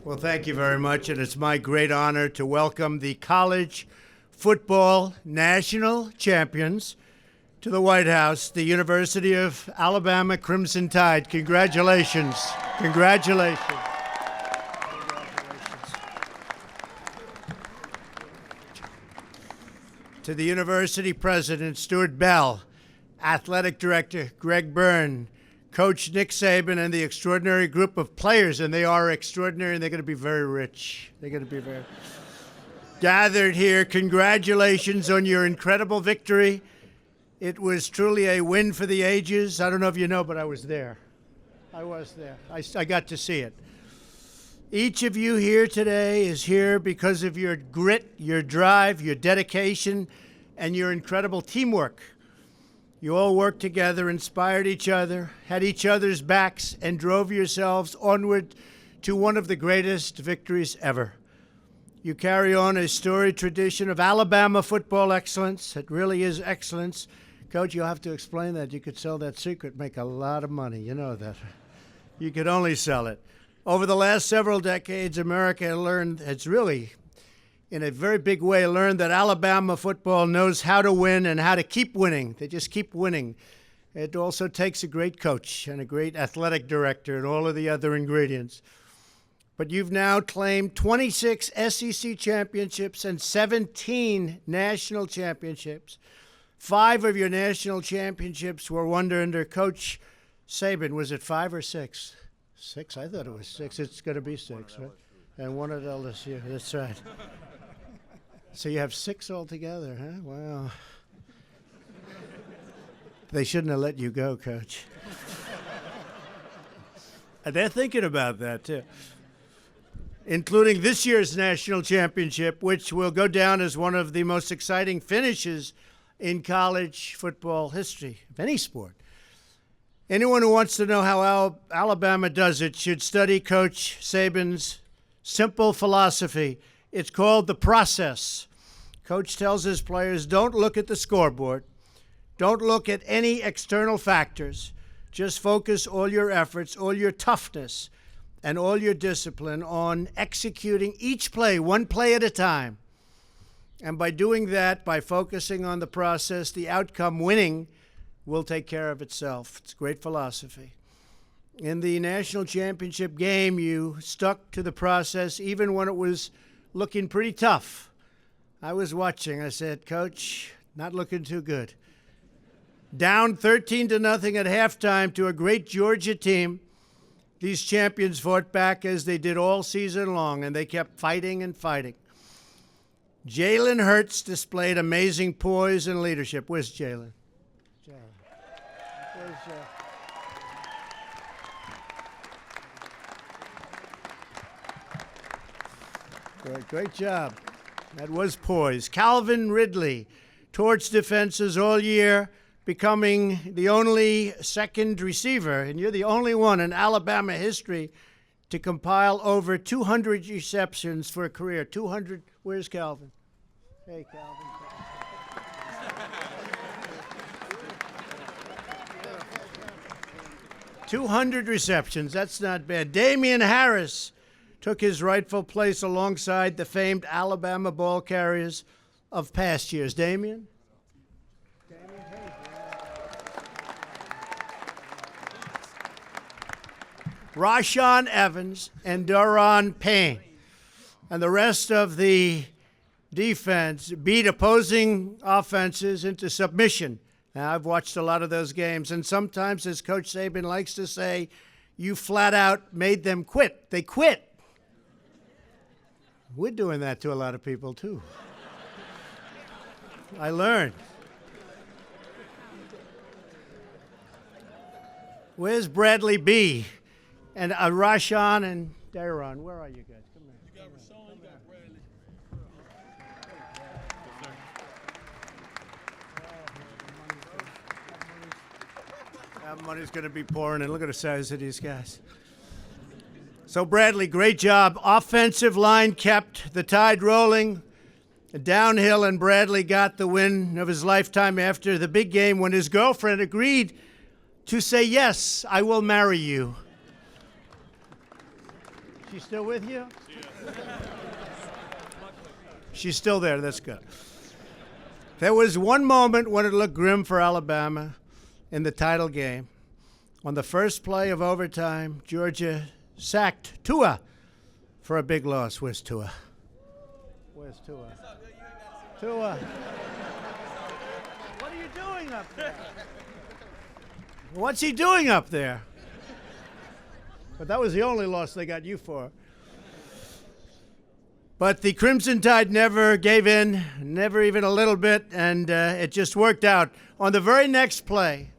Well, thank you very much, and it's my great honor to welcome the college football national champions to the White House, the University of Alabama Crimson Tide. Congratulations. Congratulations. To the university president, Stuart Bell, athletic director, Greg Byrne, Coach Nick Saban, and the extraordinary group of players, and they are extraordinary, and they're going to be very rich. They're going to be very gathered here. Congratulations on your incredible victory. It was truly a win for the ages. I don't know if you know, but I was there. I was there. I got to see it. Each of you here today is here because of your grit, your drive, your dedication, and your incredible teamwork. You all worked together, inspired each other, had each other's backs, and drove yourselves onward to one of the greatest victories ever. You carry on a storied tradition of Alabama football excellence. It really is excellence. Coach, you'll have to explain that. You could sell that secret, make a lot of money. You know that. You could only sell it. Over the last several decades, America has really, in a very big way, learned that Alabama football knows how to win and how to keep winning. They just keep winning. It also takes a great coach and a great athletic director and all of the other ingredients. But you've now claimed 26 SEC championships and 17 national championships. 5 of your national championships were won under Coach Saban. Was it 5 or 6? 6? I thought it was 6. It's going to be 6, right? And one at LSU. That's right. So you have 6 altogether, huh? Wow. They shouldn't have let you go, Coach. And they're thinking about that, too. Including this year's national championship, which will go down as one of the most exciting finishes in college football history of any sport. Anyone who wants to know how Alabama does it should study Coach Saban's simple philosophy. It's called the process. Coach tells his players, don't look at the scoreboard. Don't look at any external factors. Just focus all your efforts, all your toughness, and all your discipline on executing each play, one play at a time. And by doing that, by focusing on the process, the outcome, winning, will take care of itself. It's great philosophy. In the national championship game, you stuck to the process even when it was looking pretty tough. I was watching. I said, Coach, not looking too good. Down 13-0 at halftime to a great Georgia team. These champions fought back as they did all season long, and they kept fighting and fighting. Jalen Hurts displayed amazing poise and leadership. Where's Jalen? Great job. That was poise. Calvin Ridley torched defenses all year, becoming the only second receiver, and you're the only one in Alabama history to compile over 200 receptions for a career. 200. Where's Calvin? Hey, Calvin. 200 receptions. That's not bad. Damian Harris took his rightful place alongside the famed Alabama ball carriers of past years. Damian? Rashaan Evans and Daron Payne and the rest of the defense beat opposing offenses into submission. Now, I've watched a lot of those games, and sometimes, as Coach Saban likes to say, you flat out made them quit. They quit. We're doing that to a lot of people, too. I learned. Where's Bradley B? And Rashaan and Daron? Where are you guys? Come here. You got Rashaan, you got Bradley. That money's going to be pouring in. Look at the size of these guys. So, Bradley, great job. Offensive line kept the Tide rolling downhill, and Bradley got the win of his lifetime after the big game when his girlfriend agreed to say, yes, I will marry you. She's still with you? She's still there. That's good. There was one moment when it looked grim for Alabama in the title game. On the first play of overtime, Georgia sacked Tua for a big loss. Where's Tua? Where's Tua? Tua. What are you doing up there? What's he doing up there? But that was the only loss they got you for. But the Crimson Tide never gave in, never even a little bit, and it just worked out. On the very next play,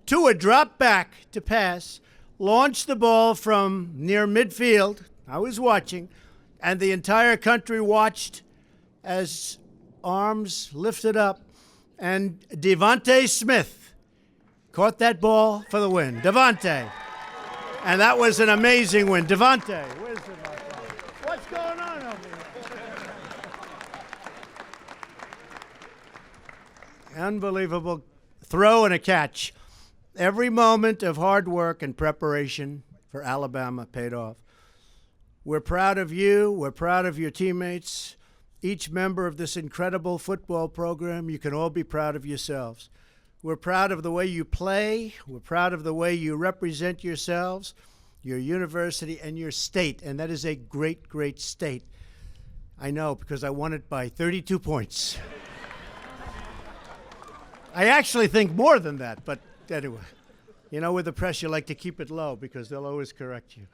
Tua dropped back to pass, launched the ball from near midfield. I was watching, and the entire country watched as arms lifted up, and Devontae Smith caught that ball for the win. Devontae. And that was an amazing win. Devontae, where's Devontae? What's going on over here? Unbelievable throw and a catch. Every moment of hard work and preparation for Alabama paid off. We're proud of you. We're proud of your teammates. Each member of this incredible football program, you can all be proud of yourselves. We're proud of the way you play. We're proud of the way you represent yourselves, your university, and your state. And that is a great, great state. I know, because I won it by 32 points. I actually think more than that, but anyway. You know, with the press, you like to keep it low because they'll always correct you.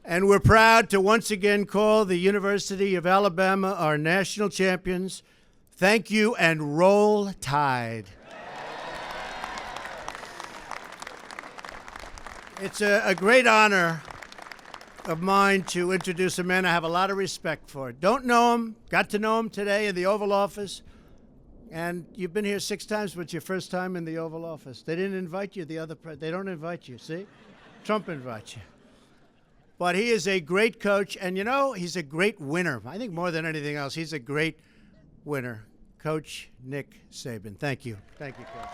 And we're proud to once again call the University of Alabama our national champions. Thank you, and roll Tide. It's a great honor of mine to introduce a man I have a lot of respect for. Don't know him, got to know him today in the Oval Office. And you've been here 6 times, but it's your first time in the Oval Office. They didn't invite you, they don't invite you, see? Trump invites you. But he is a great coach, and you know, he's a great winner. I think more than anything else, he's a great winner. Coach Nick Saban. Thank you. Thank you, Coach.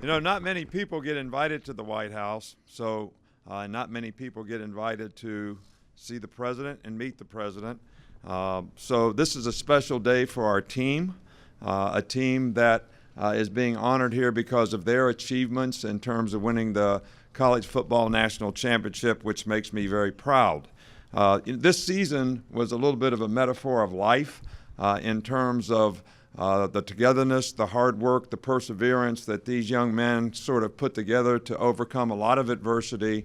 You know, not many people get invited to the White House, so not many people get invited to see the president and meet the president. So this is a special day for our team, a team that is being honored here because of their achievements in terms of winning the College Football National Championship, which makes me very proud. This season was a little bit of a metaphor of life in terms of the togetherness, the hard work, the perseverance that these young men sort of put together to overcome a lot of adversity,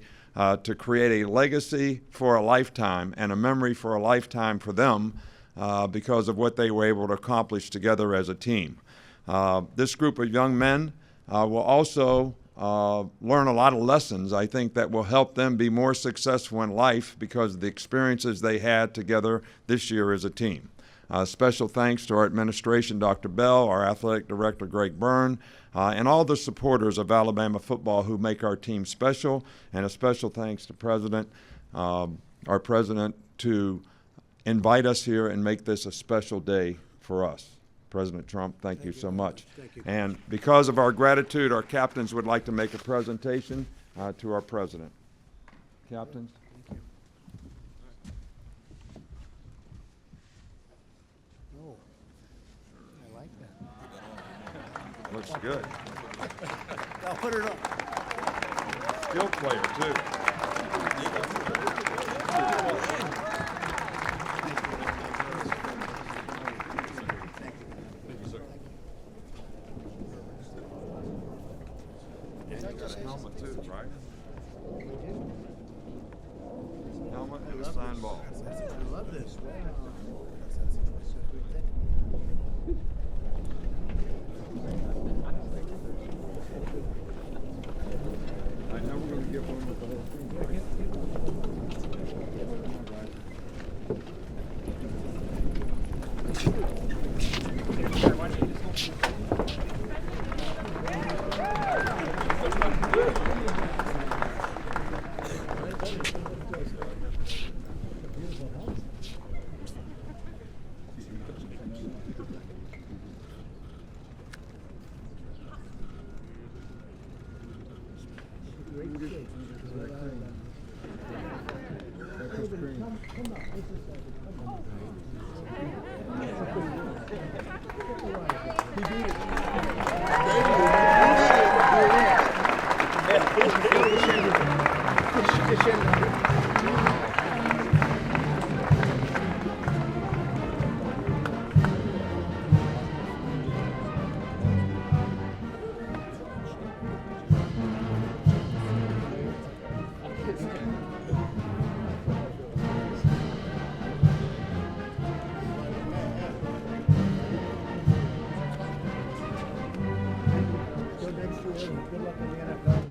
to create a legacy for a lifetime and a memory for a lifetime for them because of what they were able to accomplish together as a team. This group of young men will also learn a lot of lessons, I think, that will help them be more successful in life because of the experiences they had together this year as a team. Special thanks to our administration, Dr. Bell, our athletic director, Greg Byrne, and all the supporters of Alabama football who make our team special, and a special thanks to our president, to invite us here and make this a special day for us. President Trump, thank you so much. Thank you. And because of our gratitude, our captains would like to make a presentation to our president. Captains. Looks good. I'll put it up. Skilled player, too. Helmet, too, right? Helmet and a sign ball. I love this. I know we're going to get one with the whole team, right? He beat it.